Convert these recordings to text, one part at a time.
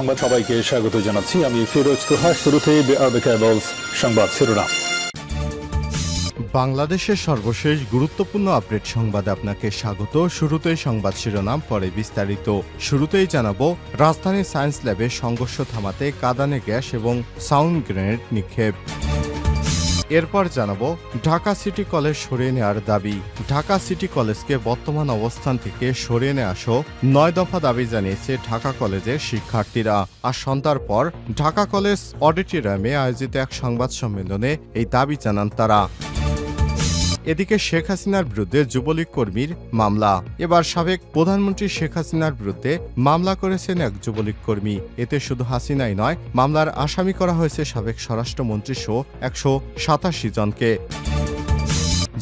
সংবাদ সবাইকে স্বাগত জানাচ্ছি। আমি ফিরোজ তোহা। শুরুতেই সংবাদ শিরোনাম। বাংলাদেশের সর্বশেষ গুরুত্বপূর্ণ আপডেট সংবাদে আপনাকে স্বাগত। শুরুতেই সংবাদ শিরোনাম, পরে বিস্তারিত। শুরুতেই জানাবো, রাজধানী সায়েন্স ল্যাবে সংঘর্ষ থামাতে কাঁদানে গ্যাস এবং সাউন্ড গ্রেনেড নিক্ষেপ। এরপর জানাবো, ঢাকা সিটি কলেজ সরিয়ে নেওয়ার দাবি। ঢাকা সিটি কলেজকে বর্তমান অবস্থান থেকে সরিয়ে নিয়ে আসো 9 দফা দাবি জানিয়েছে ঢাকা কলেজের শিক্ষার্থীরা। আর সন্ধ্যার পর ঢাকা কলেজ অডিটোরিয়ামে আয়োজিত এক সংবাদ সম্মেলনে এই দাবি জানান তারা। এদিকে শেখ হাসিনার বিরুদ্ধে যুবলীগ কর্মীর মামলা। এবার সাবেক প্রধানমন্ত্রী শেখ হাসিনার বিরুদ্ধে মামলা করেছেন এক যুবলীগ কর্মী। এতে শুধু হাসিনাই নয়, মামলার আসামি করা হয়েছে সাবেক স্বরাষ্ট্রমন্ত্রী সহ 187 জনকে।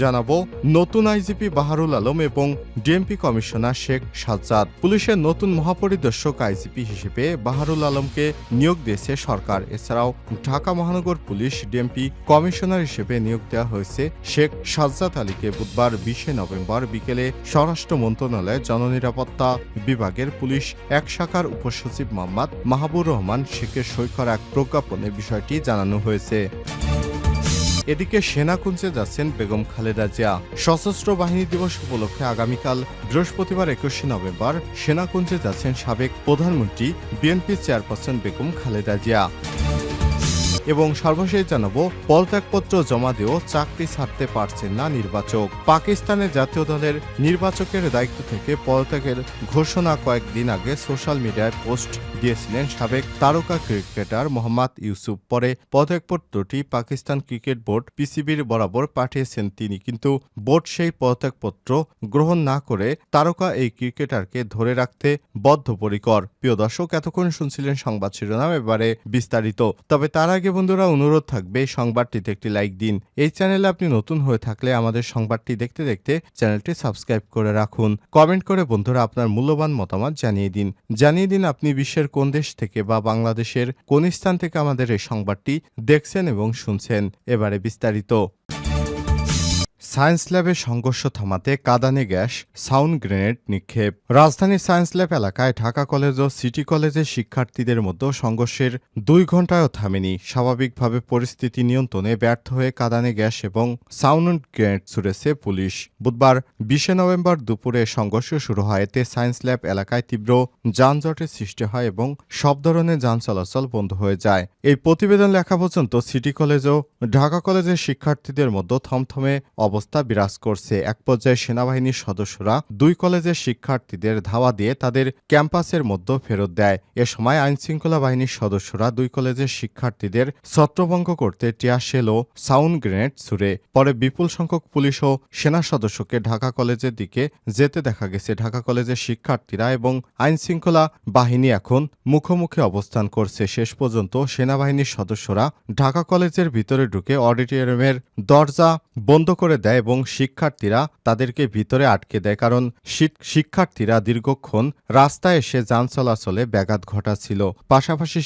জানাবো, নতুন আইজিপি বাহারুল আলম এবং ডিএমপি কমিশনার শেখ সাজ্জাদ। পুলিশের নতুন মহাপরিদর্শক আইজিপি হিসেবে বাহারুল আলমকে নিয়োগ দিয়েছে সরকার। এছাড়াও ঢাকা মহানগর পুলিশ ডিএমপি কমিশনার হিসেবে নিয়োগ দেওয়া হয়েছে শেখ সাজ্জাদ আলীকে। বুধবার 20 নভেম্বর বিকেলে স্বরাষ্ট্র মন্ত্রণালয়ের জননিরাপত্তা বিভাগের পুলিশ এক শাখার উপসচিব মোহাম্মদ মাহবুর রহমান শেখের সই করা এক প্রজ্ঞাপনে বিষয়টি জানানো হয়েছে। এদিকে সেনাকুঞ্জে যাচ্ছেন বেগম খালেদা জিয়া। সশস্ত্র বাহিনী দিবস উপলক্ষে আগামীকাল বৃহস্পতিবার 21 নভেম্বর সেনাকুঞ্জে যাচ্ছেন সাবেক প্রধানমন্ত্রী বিএনপি চেয়ারপারসন বেগম খালেদা জিয়া। এবং সর্বশেষ জানাবো, পদত্যাগপত্র জমা দিয়েও চাকরি ছাড়তে পারছেন না নির্বাচক। পাকিস্তানের জাতীয় দলের নির্বাচকের দায়িত্ব থেকে পদত্যাগের ঘোষণা কয়েকদিন আগে সোশ্যাল মিডিয়ায় পোস্ট দিয়েছিলেন সাবেক তারকা ক্রিকেটার মোহাম্মদ ইউসুফ। পরে পদত্যাগপত্রটি পাকিস্তান ক্রিকেট বোর্ড পিসিবির বরাবর পাঠিয়েছেন তিনি, কিন্তু বোর্ড সেই পদত্যাগপত্র গ্রহণ না করে তারকা এই ক্রিকেটারকে ধরে রাখতে বদ্ধপরিকর। প্রিয় দর্শক, এতক্ষণ শুনছিলেন সংবাদ শিরোনাম, এবারে বিস্তারিত। তবে তার আগে বন্ধুরা, অনুরোধ থাকবে সংবাদটিতে একটি লাইক দিন। এই চ্যানেলে আপনি নতুন হয়ে থাকলে আমাদের সংবাদটি দেখতে দেখতে চ্যানেলটি সাবস্ক্রাইব করে রাখুন। কমেন্ট করে বন্ধুরা আপনার মূল্যবান মতামত জানিয়ে দিন আপনি বিশ্বের কোন দেশ থেকে বা বাংলাদেশের কোন স্থান থেকে আমাদের এই সংবাদটি দেখছেন এবং শুনছেন। এবারে বিস্তারিত। সায়েন্স ল্যাবে সংঘর্ষ থামাতে কাঁদানে গ্যাস, সাউন্ড গ্রেনেড নিক্ষেপ। রাজধানীর সায়েন্স ল্যাব এলাকায় ঢাকা কলেজ ও সিটি কলেজের শিক্ষার্থীদের মধ্যে সংঘর্ষের 2 ঘণ্টায়ও থামেনি। স্বাভাবিকভাবে পরিস্থিতি নিয়ন্ত্রণে ব্যর্থ হয়ে কাঁদানে গ্যাস এবং সাউন্ড গ্রেনেড ছুড়েছে পুলিশ। বুধবার 20 নভেম্বর দুপুরে সংঘর্ষ শুরু হয়। এতে সায়েন্স ল্যাব এলাকায় তীব্র যানজটের সৃষ্টি হয় এবং সব ধরনের যান চলাচল বন্ধ হয়ে যায়। এই প্রতিবেদন লেখা পর্যন্ত সিটি কলেজ ও ঢাকা কলেজের শিক্ষার্থীদের মধ্যে থমথমে অবস্থা বিরাজ করছে। এক পর্যায়ে সেনাবাহিনীর সদস্যরা 2 কলেজের শিক্ষার্থীদের ধাওয়া দিয়ে তাদের ক্যাম্পাসের মধ্যে ফেরত দেয়। এ সময় আইনশৃঙ্খলা বাহিনীর সদস্যরা 2 কলেজের শিক্ষার্থীদের ছত্রভঙ্গ করতে টিয়ার শেল ও সাউন্ড গ্রেনেড ছুড়ে। পরে বিপুল সংখ্যক পুলিশ ও সেনা সদস্যকে ঢাকা কলেজের দিকে যেতে দেখা গেছে। ঢাকা কলেজের শিক্ষার্থীরা এবং আইনশৃঙ্খলা বাহিনী এখন মুখোমুখি অবস্থান করছে। শেষ পর্যন্ত সেনাবাহিনীর সদস্যরা ঢাকা কলেজের ভিতরে ঢুকে অডিটোরিয়ামের দরজা বন্ধ করে দেয় এবং শিক্ষার্থীরা তাদেরকে ভিতরে আটকে দেয়, কারণ শিক্ষার্থীরা দীর্ঘক্ষণ রাস্তায় এসে যান চলাচলে ব্যাঘাত ঘটাচ্ছিল। পাশাপাশি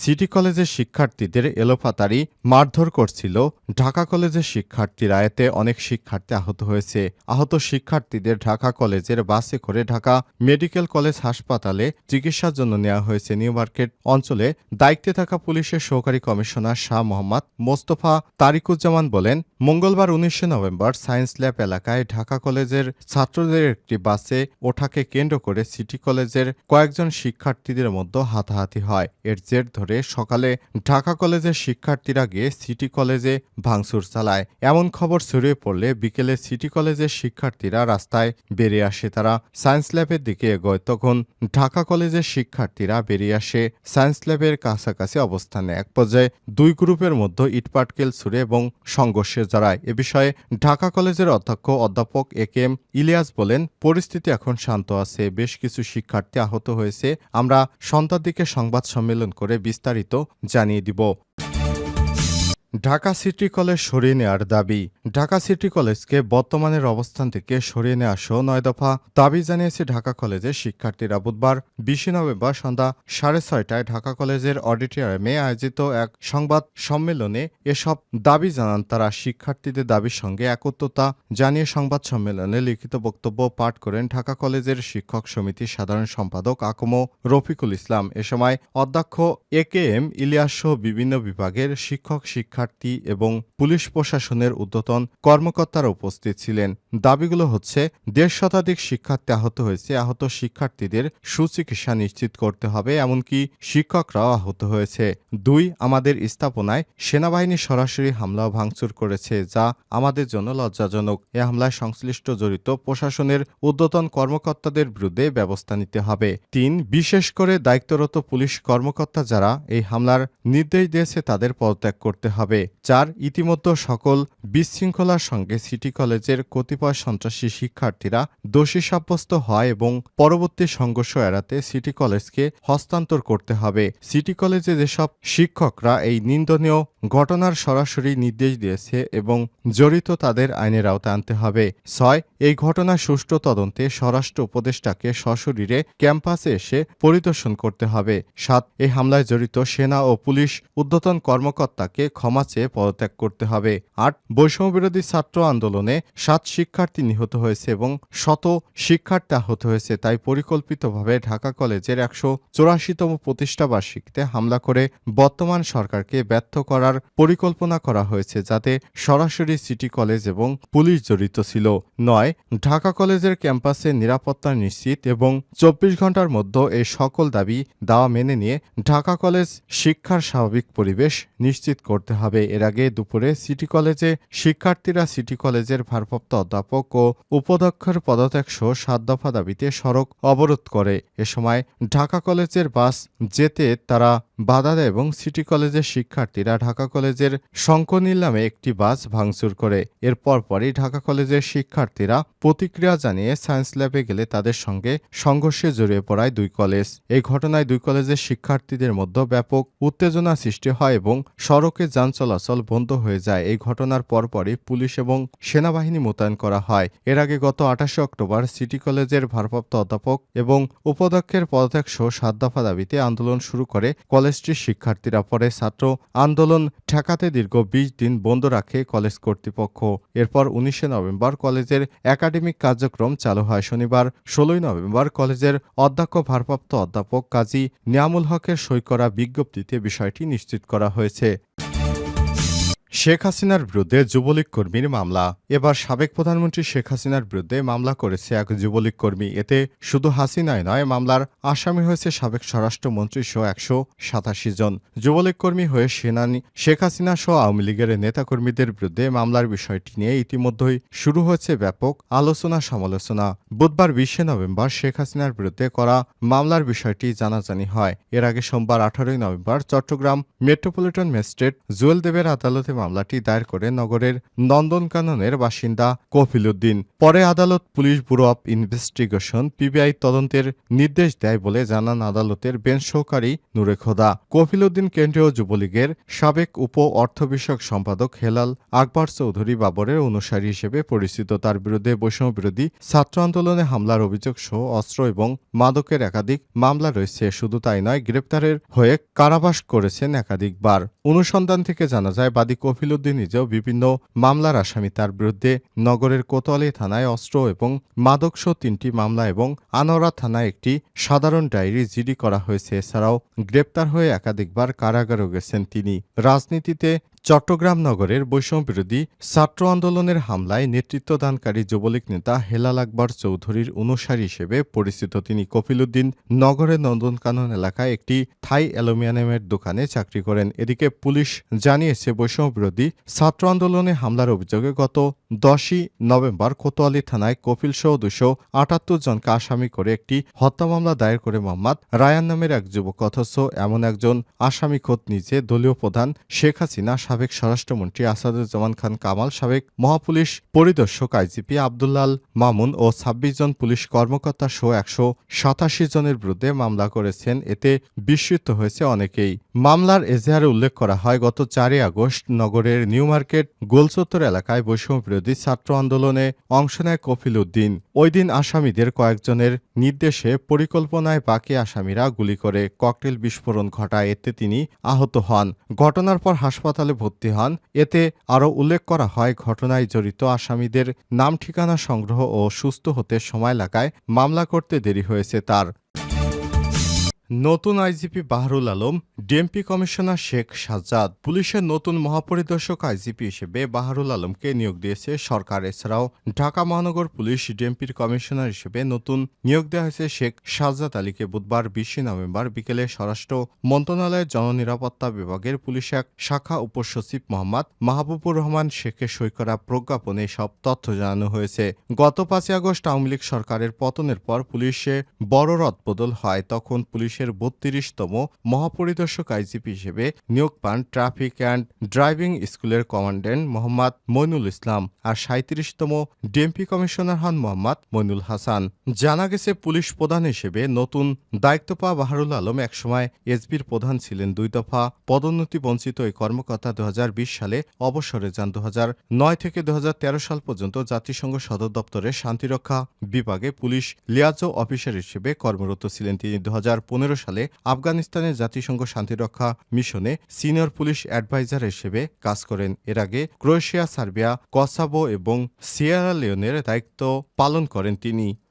সিটি কলেজের শিক্ষার্থীদের এলোপাতাড়ি মারধর করছিল ঢাকা কলেজের শিক্ষার্থীরা। এতে অনেক শিক্ষার্থী আহত হয়েছে। আহত শিক্ষার্থীদের ঢাকা কলেজের বাসে করে ঢাকা মেডিকেল কলেজ হাসপাতালে চিকিৎসার জন্য নেওয়া হয়েছে। নিউ মার্কেট অঞ্চলে দায়িত্বে থাকা পুলিশের সহকারী কমিশনার শাহ মোহাম্মদ মোস্তফা তারিকুজ্জামান বলেন, মঙ্গলবার 19 নভেম্বর সায়েন্স ল্যাব এলাকায় ঢাকা কলেজের ছাত্রদের একটি বাসে ওঠাকে কেন্দ্র করে সিটি কলেজের কয়েকজন শিক্ষার্থীদের মধ্যে হাতাহাতি হয়। এর জের ধরে সকালে ঢাকা কলেজের শিক্ষার্থীরা গিয়ে সিটি কলেজে ভাঙচুর চালায়। এমন খবর ছড়িয়ে পড়লে বিকেলে সিটি কলেজের শিক্ষার্থীরা রাস্তায় বেরিয়ে আসে। তারা সায়েন্স ল্যাবের দিকে এগোয়। তখন ঢাকা কলেজের শিক্ষার্থীরা বেরিয়ে আসে সায়েন্স ল্যাবের কাছাকাছি অবস্থানে। এক পর্যায়ে 2 গ্রুপের মধ্যে ইটপাটকেল ছুড়ে এবং সংঘর্ষে জড়ায়। এ বিষয়ে ঢাকা কলেজের অধ্যাপক এ.কে.এম. ইলিয়াস বলেন, পরিস্থিতি এখন শান্ত আছে। বেশ কিছু শিক্ষার্থী আহত হয়েছে। আমরা সন্ধ্যার দিকে সংবাদ সম্মেলন করে বিস্তারিত জানিয়ে দিব। ঢাকা সিটি কলেজ সরিয়ে নেওয়ার দাবি। ঢাকা সিটি কলেজকে বর্তমানের অবস্থান থেকে সরিয়ে নেওয়া সহ 9 দফা দাবি জানিয়েছে ঢাকা কলেজের শিক্ষার্থীরা। বুধবার 20 নভেম্বর সন্ধ্যা 6:30টায় ঢাকা কলেজের অডিটোরিয়ামে আয়োজিত এক সংবাদ সম্মেলনে এসব দাবি জানান তারা। শিক্ষার্থীদের দাবির সঙ্গে একত্রতা জানিয়ে সংবাদ সম্মেলনে লিখিত বক্তব্য পাঠ করেন ঢাকা কলেজের শিক্ষক সমিতির সাধারণ সম্পাদক আকম রফিকুল ইসলাম। এ সময় অধ্যক্ষ AKM ইলিয়াস সহ বিভিন্ন বিভাগের শিক্ষক, শিক্ষার্থী এবং পুলিশ প্রশাসনের ঊর্ধ্বতন কর্মকর্তারা উপস্থিত ছিলেন। দাবিগুলো হচ্ছে, 1.5 শতাধিক শিক্ষার্থী আহত হয়েছে। আহত শিক্ষার্থীদের সুচিকিৎসা নিশ্চিত করতে হবে, এমনকি শিক্ষকরাও আহত হয়েছে। 2, আমাদের স্থাপনায় সেনাবাহিনী সরাসরি হামলা ও ভাঙচুর করেছে, যা আমাদের জন্য লজ্জাজনক। এ হামলায় সংশ্লিষ্ট জড়িত প্রশাসনের ঊর্ধ্বতন কর্মকর্তাদের বিরুদ্ধে ব্যবস্থা নিতে হবে। 3, বিশেষ করে দায়িত্বরত পুলিশ কর্মকর্তা যারা এই হামলার নির্দেশ দিয়েছে তাদের পদত্যাগ করতে হবে। 4, ইতিমধ্যে সকল বিশৃঙ্খলার সঙ্গে সিটি কলেজের কতিপয় সন্ত্রাসী শিক্ষার্থীরা দোষী সাব্যস্ত হয় এবং পরবর্তী সংঘর্ষ এড়াতে সিটি কলেজকে হস্তান্তর করতে হবে। সিটি কলেজে যেসব শিক্ষকরা এই নিন্দনীয় ঘটনার সরাসরি নির্দেশ দিয়েছে এবং জড়িত তাদের আইনের আওতায় আনতে হবে। 6, এই ঘটনার সুষ্ঠু তদন্তে স্বরাষ্ট্র উপদেষ্টাকে সশরীরে ক্যাম্পাসে এসে পরিদর্শন করতে হবে। 7, এই হামলায় জড়িত সেনা ও পুলিশ ঊর্ধ্বতন কর্মকর্তাকে ক্ষমা চেয়ে পদত্যাগ করতে হবে। 8, বৈষম্যবিরোধী ছাত্র আন্দোলনে 7 শিক্ষার্থী নিহত হয়েছে এবং শত শিক্ষার্থী আহত হয়েছে। তাই পরিকল্পিতভাবে ঢাকা কলেজের 184তম প্রতিষ্ঠাবার্ষিকীতে হামলা করে বর্তমান সরকারকে ব্যর্থ করার পরিকল্পনা করা হয়েছে, যাতে সরাসরি সিটি কলেজ এবং পুলিশ জড়িত ছিল। 9, ঢাকা কলেজের ক্যাম্পাসে নিরাপত্তা নিশ্চিত এবং 24 ঘন্টার মধ্যে এই সকল দাবি দাওয়া মেনে নিয়ে ঢাকা কলেজ শিক্ষার স্বাভাবিক পরিবেশ নিশ্চিত করতে হবে। এর আগে দুপুরে সিটি কলেজে শিক্ষার্থীরা সিটি কলেজের ভারপ্রাপ্ত অধ্যাপক ও উপাধ্যক্ষের পদত্যাগ সহ 7 দফা দাবিতে সড়ক অবরোধ করে। এ সময় ঢাকা কলেজের বাস যেতে তারা বাধা দেয় এবং সিটি কলেজের শিক্ষার্থীরা ঢাকা কলেজের শঙ্করনীল নামে একটি বাস ভাঙচুর করে। এর পরপরই ঢাকা কলেজের শিক্ষার্থীরা প্রতিক্রিয়া জানিয়ে সায়েন্স ল্যাবে গেলে তাদের সঙ্গে সংঘর্ষে জড়িয়ে পড়ায় 2 কলেজ। এই ঘটনায় 2 কলেজের শিক্ষার্থীদের মধ্যে ব্যাপক উত্তেজনা সৃষ্টি হয় এবং সড়কে যান চলাচল বন্ধ হয়ে যায়। এই ঘটনার পরপরই পুলিশ এবং সেনাবাহিনী মোতায়েন করা হয়। এর আগে গত 28 অক্টোবর সিটি কলেজের ভারপ্রাপ্ত অধ্যাপক এবং উপাধ্যক্ষের পদত্যাগ সহ 7 দফা দাবিতে আন্দোলন শুরু করে কলেজটির শিক্ষার্থীরা। পরে ছাত্র আন্দোলন ঠেকাতে দীর্ঘ 20 দিন বন্ধ রাখে কলেজ কর্তৃপক্ষ। এরপর 19 নভেম্বর কলেজের একাডেমিক কার্যক্রম চালু হয়। শনিবার 16 নভেম্বর কলেজের অধ্যক্ষ ভারপ্রাপ্ত অধ্যাপক কাজী নিয়ামুল হকের সই করা বিজ্ঞপ্তিতে বিষয়টি নিশ্চিত করা হয়েছে। শেখ হাসিনার বিরুদ্ধে যুবলীগ কর্মীর মামলা। এবার সাবেক প্রধানমন্ত্রী শেখ হাসিনার বিরুদ্ধে মামলা করেছে এক যুবলীগ কর্মী। এতে শুধু হাসিনাই নয়, মামলার আসামি হয়েছে সাবেক স্বরাষ্ট্রমন্ত্রী সহ 187 জন। যুবলীগ কর্মী হয়ে সেনানী শেখ হাসিনা সহ আওয়ামী লীগের নেতাকর্মীদের বিরুদ্ধে মামলার বিষয়টি নিয়ে ইতিমধ্যেই শুরু হয়েছে ব্যাপক আলোচনা সমালোচনা। বুধবার 20 নভেম্বর শেখ হাসিনার বিরুদ্ধে করা মামলার বিষয়টি জানাজানি হয়। এর আগে সোমবার 18 November Chattogram metropolitan magistrate Jewel দেবের আদালতে মামলাটি দায়ের করে নগরের নন্দনকাননের বাসিন্দা কফিল উদ্দিন। পরে আদালত police bureau of investigation PBI তদন্তের নির্দেশ দেয় বলে জানান আদালতের বেঞ্চ সহকারী নূরে খোদা। কফিল উদ্দিন কেন্দ্রীয় যুবলীগের সাবেক উপ অর্থ বিষয়ক সম্পাদক হেলাল আকবর চৌধুরী বাবরের অনুসারী হিসেবে পরিচিত। তার বিরুদ্ধে বৈষম্যবিরোধী ছাত্র আন্দোলনে হামলার অভিযোগ সহ অস্ত্র এবং মাদকের একাধিক মামলা রয়েছে। শুধু তাই নয়, গ্রেপ্তারের হয়ে কারাবাস করেছেন একাধিকবার। অনুসন্ধান থেকে জানা যায় বাদী কফিল উদ্দিন নিজেও বিভিন্ন মামলার আসামি। তার বিরুদ্ধে নগরের কোতোয়ালি থানায় অস্ত্র এবং মাদকসহ 3টি মামলা এবং আনোয়ারা থানায় একটি সাধারণ ডায়েরি জিডি করা হয়েছে। এছাড়াও গ্রেপ্তার হয়ে একাধিকবার কারাগারে গেছেন তিনি। রাজনীতিতে চট্টগ্রাম নগরের বৈষম্যবিরোধী ছাত্র আন্দোলনের হামলায় নেতৃত্বদানকারী যুবলীগ নেতা হেলাল আকবর চৌধুরীর অনুসারী হিসেবে পরিচিত তিনি। কফিল উদ্দিন নগরের নন্দনকানন এলাকায় একটি থাই অ্যালুমিনিয়ামের দোকানে চাকরি করেন। এদিকে পুলিশ জানিয়েছে বৈষম্যবিরোধী ছাত্র আন্দোলনে হামলার অভিযোগে গত 10ই নভেম্বর কোতোয়ালি থানায় কপিলসহ 278 জনকে আসামি করে একটি হত্যা মামলা দায়ের করে মোহাম্মদ রায়ান নামের এক যুবক। অথচ এমন একজন আসামি খোদ নিজে দলীয় প্রধান শেখ হাসিনা, সাবেক স্বরাষ্ট্রমন্ত্রী আসাদুজ্জামান খান কামাল, সাবেক মহাপুলিশ পরিদর্শক আইজিপি আব্দুল্লাল মামুন ও 26 জন পুলিশ কর্মকর্তা সহ 187 জনের বিরুদ্ধে মামলা করেছেন। এতে বিস্মিত হয়েছে অনেকেই। মামলার এজাহারে উল্লেখ করা হয়, গত 4 আগস্ট নগরের নিউ মার্কেট গোলচত্বর এলাকায় বৈষম্যবিরোধী ছাত্র আন্দোলনে অংশ নেয় কফিল উদ্দিন। ওই দিন আসামিদের কয়েকজনের নির্দেশে পরিকল্পনায় বাকি আসামিরা গুলি করে ককটেল বিস্ফোরণ ঘটায়। এতে তিনি আহত হন। ঘটনার পর হাসপাতালে ভর্তি হন। এতে আরও উল্লেখ করা হয়, ঘটনায় জড়িত আসামিদের নাম ঠিকানা সংগ্রহ ও সুস্থ হতে সময় লাগায় মামলা করতে দেরি হয়েছে তার। নতুন IGP Bahrul Alam, DMP commissioner Sheikh Sajjad. পুলিশের নতুন মহাপরিদর্শক আইজিপি হিসেবে বাহরুল আলমকে নিয়োগ দিয়েছে সরকার। এছাড়াও ঢাকা মহানগর পুলিশ ডিএমপির কমিশনার হিসেবে নতুন নিয়োগ দেওয়া হয়েছে শেখ সাজ্জাদ আলীকে। বুধবার 20 নভেম্বর বিকেলে স্বরাষ্ট্র মন্ত্রণালয়ের জননিরাপত্তা বিভাগের পুলিশ এক শাখা উপসচিব মোহাম্মদ মাহবুবুর রহমান শেখের সই করা প্রজ্ঞাপনে সব তথ্য জানানো হয়েছে। গত 5 আগস্ট আওয়ামী লীগ সরকারের পতনের পর পুলিশে বড় রদবদল হয়। তখন পুলিশের 32তম মহাপরিদর্শক আইজিপি হিসেবে নিয়োগ পান ট্রাফিক অ্যান্ড ড্রাইভিং স্কুলের কমান্ড্যান্ট মোহাম্মদ মইনুল ইসলাম, আর 37তম ডিএমপি কমিশনার হন মোহাম্মদ মইনুল হাসান। জানা গেছে, পুলিশ প্রধান হিসেবে নতুন দায়িত্ব পাওয়া বাহরুল আলম একসময় এসবির প্রধান ছিলেন। 2 দফা পদোন্নতি বঞ্চিত এই কর্মকর্তা 2020 সালে অবসরে যান। 2009 থেকে 2013 সাল পর্যন্ত জাতিসংঘ সদর দপ্তরের শান্তিরক্ষা বিভাগে পুলিশ লিয়াজো অফিসার হিসেবে কর্মরত ছিলেন। তিনি 2015 সালে আফগানিস্তানের জাতিসংঘ শান্তিরক্ষা মিশনে সিনিয়র পুলিশ অ্যাডভাইজার হিসেবে কাজ করেন। এর আগে ক্রোয়েশিয়া, সার্বিয়া, কসাভো এবং সিয়েরা লিওনের দায়িত্ব পালন করেন তিনি।